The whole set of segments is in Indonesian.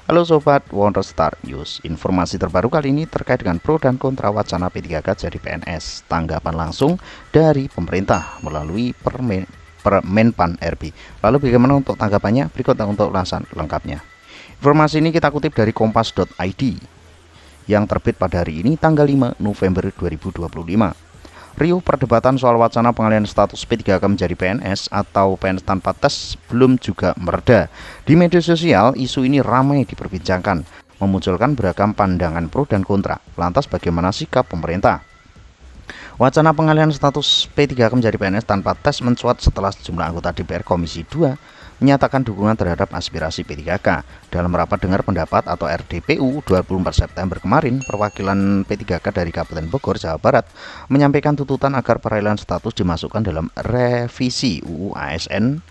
Halo Sobat Wonderstar News, informasi terbaru kali ini terkait dengan pro dan kontra wacana P3K jadi PNS. Tanggapan langsung dari pemerintah melalui Permenpan RB. Lalu bagaimana untuk tanggapannya? Berikut untuk ulasan lengkapnya. Informasi ini kita kutip dari kompas.id yang terbit pada hari ini tanggal 5 November 2025. Riuh perdebatan soal wacana pengalihan status P3K menjadi PNS atau PNS tanpa tes belum juga mereda. Di media sosial, isu ini ramai diperbincangkan, memunculkan beragam pandangan pro dan kontra. Lantas bagaimana sikap pemerintah? Wacana pengalihan status P3K menjadi PNS tanpa tes mencuat setelah sejumlah anggota DPR Komisi 2 menyatakan dukungan terhadap aspirasi P3K. Dalam rapat dengar pendapat atau RDPU 24 September kemarin, perwakilan P3K dari Kabupaten Bogor, Jawa Barat menyampaikan tuntutan agar peralihan status dimasukkan dalam revisi UU ASN.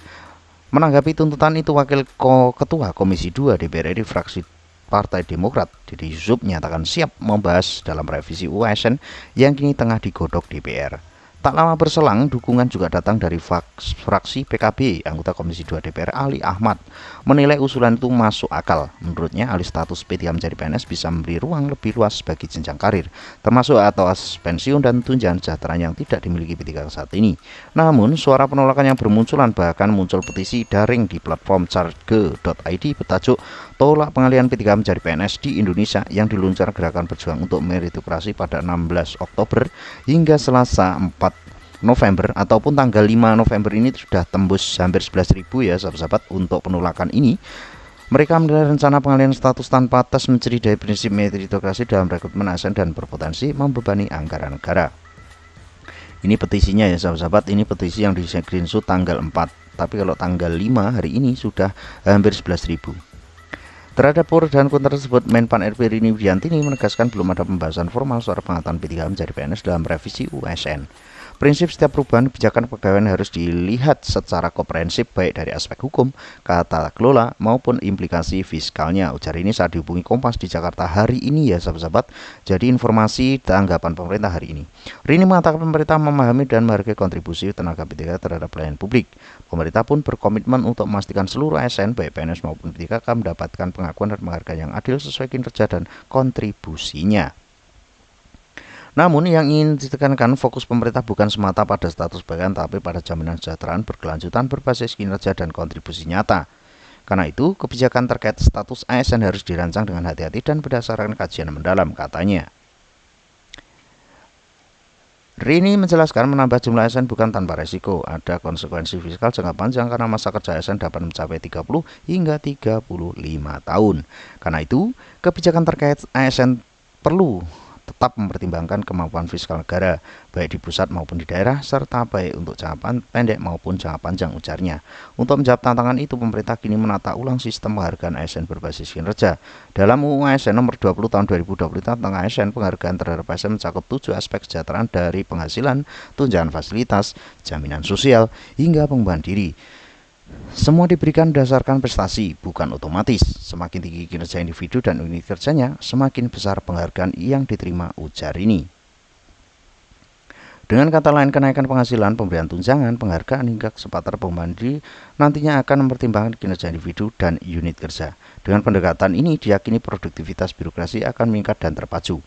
Menanggapi tuntutan itu, Wakil Ketua Komisi 2 DPR RI fraksi Partai Demokrat, Dede Yusuf, menyatakan siap membahas dalam revisi UU ASN yang kini tengah digodok DPR. Tak lama berselang, dukungan juga datang dari fraksi PKB. Anggota Komisi 2 DPR Ali Ahmad menilai usulan itu masuk akal. Menurutnya, alih status P3K menjadi PNS bisa memberi ruang lebih luas bagi jenjang karir, termasuk atas pensiun dan tunjangan sejahtera yang tidak dimiliki P3K saat ini. Namun, suara penolakan yang bermunculan, bahkan muncul petisi daring di platform charge.id bertajuk "Tolak Pengalihan P3K menjadi PNS di Indonesia" yang diluncurkan Gerakan Berjuang untuk Meritokrasi pada 16 Oktober hingga Selasa 4 November ataupun tanggal 5 November ini sudah tembus hampir 11.000 ya sahabat-sahabat untuk penolakan ini. Mereka menilai rencana pengalihan status tanpa tes mencuri dari prinsip meritokrasi dalam rekrutmen ASN dan berpotensi membebani anggaran negara. Ini petisinya ya sahabat-sahabat, ini petisi yang di screenshot tanggal 4, tapi kalau tanggal 5 hari ini sudah hampir 11.000. Terhadap pro dan kontra tersebut, Menpan RB Rini Widiantini menegaskan belum ada pembahasan formal soal pengangkatan P3K menjadi PNS dalam revisi UU ASN. Prinsip setiap perubahan kebijakan pegawaian harus dilihat secara komprehensif baik dari aspek hukum, tata kelola maupun implikasi fiskalnya. Ujar ini saat dihubungi Kompas di Jakarta hari ini ya sahabat-sahabat. Jadi informasi tanggapan pemerintah hari ini. Rini mengatakan pemerintah memahami dan menghargai kontribusi tenaga P3K terhadap pelayanan publik. Pemerintah pun berkomitmen untuk memastikan seluruh ASN baik PNS maupun P3K mendapatkan pengakuan dan penghargaan yang adil sesuai kinerja dan kontribusinya. Namun yang ingin ditekankan, fokus pemerintah bukan semata pada status bagian tapi pada jaminan kesejahteraan berkelanjutan berbasis kinerja dan kontribusi nyata. Karena itu, kebijakan terkait status ASN harus dirancang dengan hati-hati dan berdasarkan kajian mendalam, katanya. Rini menjelaskan menambah jumlah ASN bukan tanpa resiko. Ada konsekuensi fiskal jangka panjang karena masa kerja ASN dapat mencapai 30 hingga 35 tahun. Karena itu, kebijakan terkait ASN perlu tetap mempertimbangkan kemampuan fiskal negara, baik di pusat maupun di daerah, serta baik untuk jangka pendek maupun jangka panjang, ujarnya. Untuk menjawab tantangan itu, pemerintah kini menata ulang sistem penghargaan ASN berbasis kinerja. Dalam UU ASN nomor 20 tahun 2020 tentang ASN, penghargaan terhadap ASN mencakup 7 aspek kesejahteraan dari penghasilan, tunjangan fasilitas, jaminan sosial, hingga pengembangan diri. Semua diberikan berdasarkan prestasi, bukan otomatis. Semakin tinggi kinerja individu dan unit kerjanya, semakin besar penghargaan yang diterima, ujar ini. Dengan kata lain, kenaikan penghasilan, pemberian tunjangan, penghargaan hingga kesempatan pengembangan diri nantinya akan mempertimbangkan kinerja individu dan unit kerja. Dengan pendekatan ini, diyakini produktivitas birokrasi akan meningkat dan terpacu.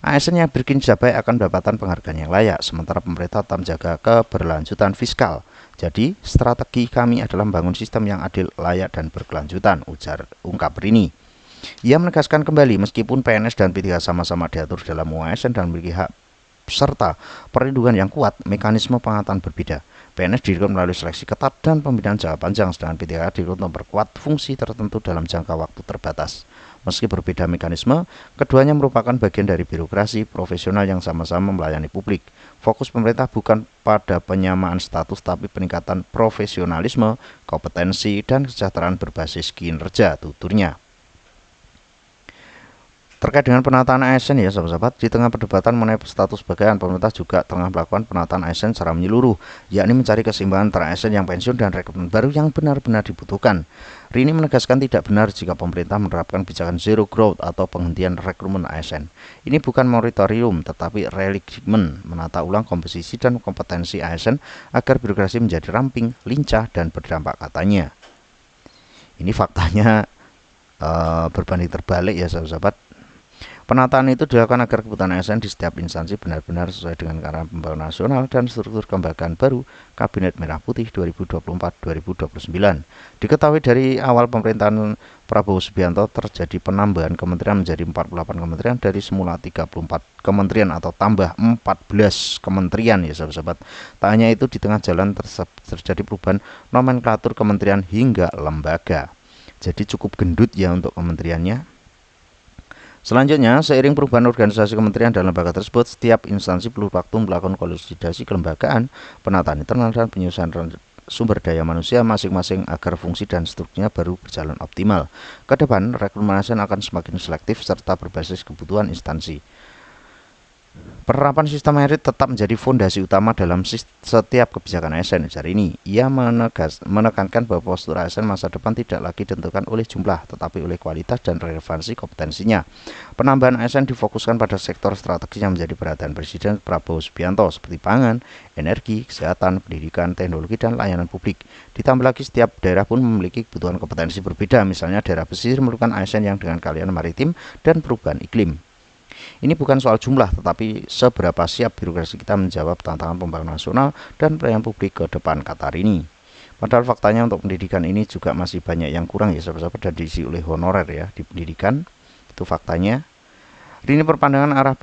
ASN yang berkinerja baik akan mendapatkan penghargaan yang layak, sementara pemerintah tetap menjaga keberlanjutan fiskal. Jadi, strategi kami adalah membangun sistem yang adil, layak, dan berkelanjutan, ungkap Rini. Ia menegaskan kembali, meskipun PNS dan P3K sama-sama diatur dalam UU ASN dan memiliki hak serta perlindungan yang kuat, mekanisme pengangkatan berbeda. PNS direkrut melalui seleksi ketat dan pembinaan jangka panjang, sedangkan P3K direkrut memperkuat fungsi tertentu dalam jangka waktu terbatas. Meski berbeda mekanisme, keduanya merupakan bagian dari birokrasi profesional yang sama-sama melayani publik. Fokus pemerintah bukan pada penyamaan status, tapi peningkatan profesionalisme, kompetensi, dan kesejahteraan berbasis kinerja, tuturnya. Terkait dengan penataan ASN ya sahabat-sahabat, di tengah perdebatan mengenai status pegawai, pemerintah juga tengah melakukan penataan ASN secara menyeluruh, yakni mencari keseimbangan antara ASN yang pensiun dan rekrutmen baru yang benar-benar dibutuhkan. Rini menegaskan tidak benar jika pemerintah menerapkan kebijakan zero growth atau penghentian rekrutmen ASN. Ini bukan moratorium, tetapi realignment, menata ulang komposisi dan kompetensi ASN agar birokrasi menjadi ramping, lincah, dan berdampak, katanya. Ini faktanya berbanding terbalik ya sahabat-sahabat. Penataan itu dilakukan agar kebutuhan ASN di setiap instansi benar-benar sesuai dengan arah pembangunan nasional dan struktur kelembagaan baru Kabinet Merah Putih 2024-2029. Diketahui dari awal pemerintahan Prabowo Subianto terjadi penambahan kementerian menjadi 48 kementerian dari semula 34 kementerian atau tambah 14 kementerian ya sahabat-sahabat. Tak hanya itu, di tengah jalan terjadi perubahan nomenklatur kementerian hingga lembaga. Jadi cukup gendut ya untuk kementeriannya. Selanjutnya, seiring perubahan organisasi kementerian dan lembaga tersebut, setiap instansi perlu waktu melakukan konsolidasi kelembagaan, penataan internal, dan penyusunan sumber daya manusia masing-masing agar fungsi dan strukturnya baru berjalan optimal. Ke depan, rekrutmen ASN akan semakin selektif serta berbasis kebutuhan instansi. Penerapan sistem merit tetap menjadi fondasi utama dalam setiap kebijakan ASN. Ujar ini, ia menekankan bahwa postur ASN masa depan tidak lagi ditentukan oleh jumlah, tetapi oleh kualitas dan relevansi kompetensinya. Penambahan ASN difokuskan pada sektor strategis yang menjadi perhatian Presiden Prabowo Subianto seperti pangan, energi, kesehatan, pendidikan, teknologi, dan layanan publik. Ditambah lagi, setiap daerah pun memiliki kebutuhan kompetensi berbeda. Misalnya daerah pesisir memerlukan ASN yang dengan keahlian maritim dan perubahan iklim. Ini bukan soal jumlah, tetapi seberapa siap birokrasi kita menjawab tantangan pembangunan nasional dan pelayanan publik ke depan, kata Rini. Padahal faktanya untuk pendidikan ini juga masih banyak yang kurang ya sahabat-sahabat, dan diisi oleh honorer ya di pendidikan. Itu faktanya. Rini berpandangan arah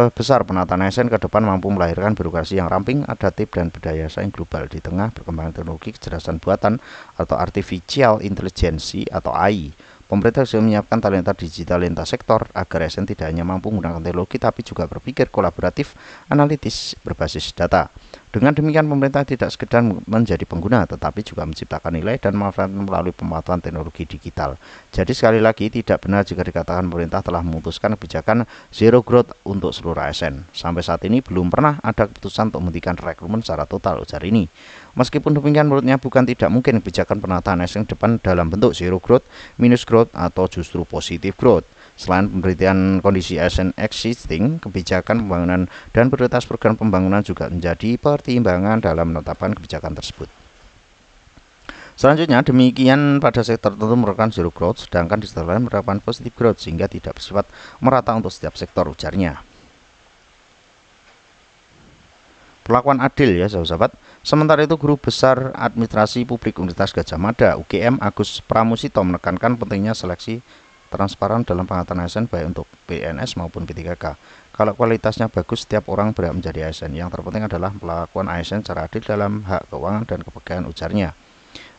besar penataan ASN ke depan mampu melahirkan birokrasi yang ramping, adaptif, dan berdaya saing global di tengah perkembangan teknologi kecerdasan buatan atau artificial intelligence atau AI. Pemerintah sudah menyiapkan talenta digital lintas sektor agar ASN tidak hanya mampu menggunakan teknologi tapi juga berpikir kolaboratif, analitis, berbasis data. Dengan demikian, pemerintah tidak sekedar menjadi pengguna tetapi juga menciptakan nilai dan manfaat melalui pemanfaatan teknologi digital. Jadi sekali lagi, tidak benar jika dikatakan pemerintah telah memutuskan kebijakan zero growth untuk seluruh ASN. Sampai saat ini belum pernah ada keputusan untuk menghentikan rekrutmen secara total, ujar ini. Meskipun demikian, menurutnya bukan tidak mungkin kebijakan penataan ASN depan dalam bentuk zero growth, minus growth, atau justru positif growth. Selain pemberitaan kondisi ASN existing, kebijakan pembangunan dan prioritas program pembangunan juga menjadi pertimbangan dalam menetapkan kebijakan tersebut. Selanjutnya, demikian pada sektor tertentu merupakan zero growth, sedangkan di sektor lain merupakan positive growth sehingga tidak bersifat merata untuk setiap sektor, ujarnya. Perlakuan adil ya sahabat-sahabat. Sementara itu, Guru Besar Administrasi Publik Universitas Gadjah Mada UGM Agus Pramusito menekankan pentingnya seleksi transparan dalam pengangkatan ASN baik untuk PNS maupun P3K. Kalau kualitasnya bagus, setiap orang berhak menjadi ASN. Yang terpenting adalah melakukan ASN secara adil dalam hak keuangan dan kepegawaian, ujarnya.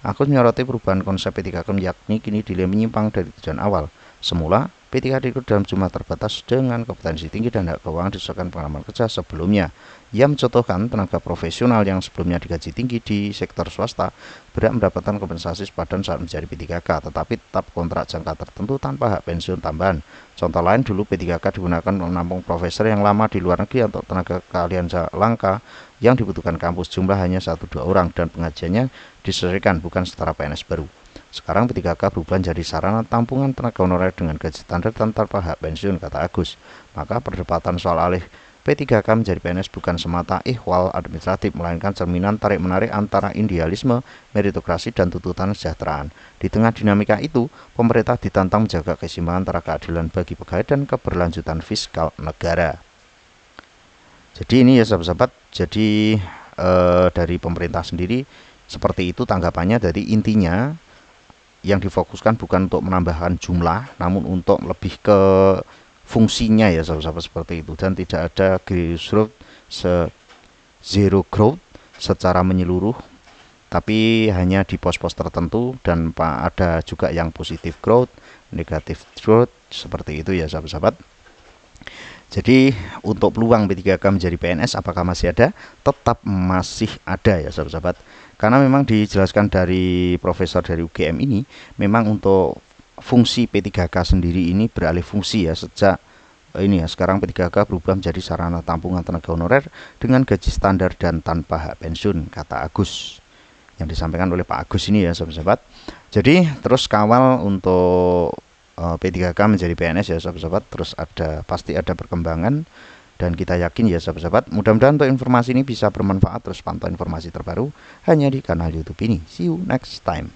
Agus menyoroti perubahan konsep P3K yakni kini dinilai menyimpang dari tujuan awal. Semula, P3K direkrut dalam jumlah terbatas dengan kompetensi tinggi dan hak keuangan disesuaikan pengalaman kerja sebelumnya. Ia mencontohkan tenaga profesional yang sebelumnya digaji tinggi di sektor swasta berhak mendapatkan kompensasi sepadan saat menjadi P3K, tetapi tetap kontrak jangka tertentu tanpa hak pensiun tambahan. Contoh lain, dulu P3K digunakan untuk menampung profesor yang lama di luar negeri atau tenaga keahlian langka yang dibutuhkan kampus, jumlah hanya 1-2 orang dan pengajiannya disesuaikan bukan setara PNS baru. Sekarang P3K berubah menjadi sarana tampungan tenaga honorer dengan gaji standar dan tanpa hak pensiun, kata Agus. Maka perdebatan soal alih P3K menjadi PNS bukan semata ihwal administratif, melainkan cerminan tarik-menarik antara idealisme, meritokrasi, dan tuntutan kesejahteraan. Di tengah dinamika itu, pemerintah ditantang menjaga keseimbangan antara keadilan bagi pegawai dan keberlanjutan fiskal negara. Jadi ini ya sahabat-sahabat, jadi dari pemerintah sendiri seperti itu tanggapannya. Dari intinya yang difokuskan bukan untuk menambahkan jumlah, namun untuk lebih ke fungsinya ya sahabat-sahabat, seperti itu, dan tidak ada zero growth secara menyeluruh, tapi hanya di pos-pos tertentu, dan ada juga yang positif growth, negatif growth, seperti itu ya sahabat-sahabat. Jadi untuk peluang P3K menjadi PNS apakah masih ada? Tetap masih ada ya sahabat-sahabat, karena memang dijelaskan dari profesor dari UGM ini, memang untuk fungsi P3K sendiri ini beralih fungsi ya sejak ini ya, sekarang P3K berubah menjadi sarana tampungan tenaga honorer dengan gaji standar dan tanpa hak pensiun, kata Agus, yang disampaikan oleh Pak Agus ini ya sahabat-sahabat. Jadi terus kawal untuk P3K menjadi PNS ya sahabat-sahabat, terus pasti ada perkembangan, dan kita yakin ya sahabat-sahabat, mudah-mudahan untuk informasi ini bisa bermanfaat. Terus pantau informasi terbaru hanya di kanal YouTube ini. See you next time.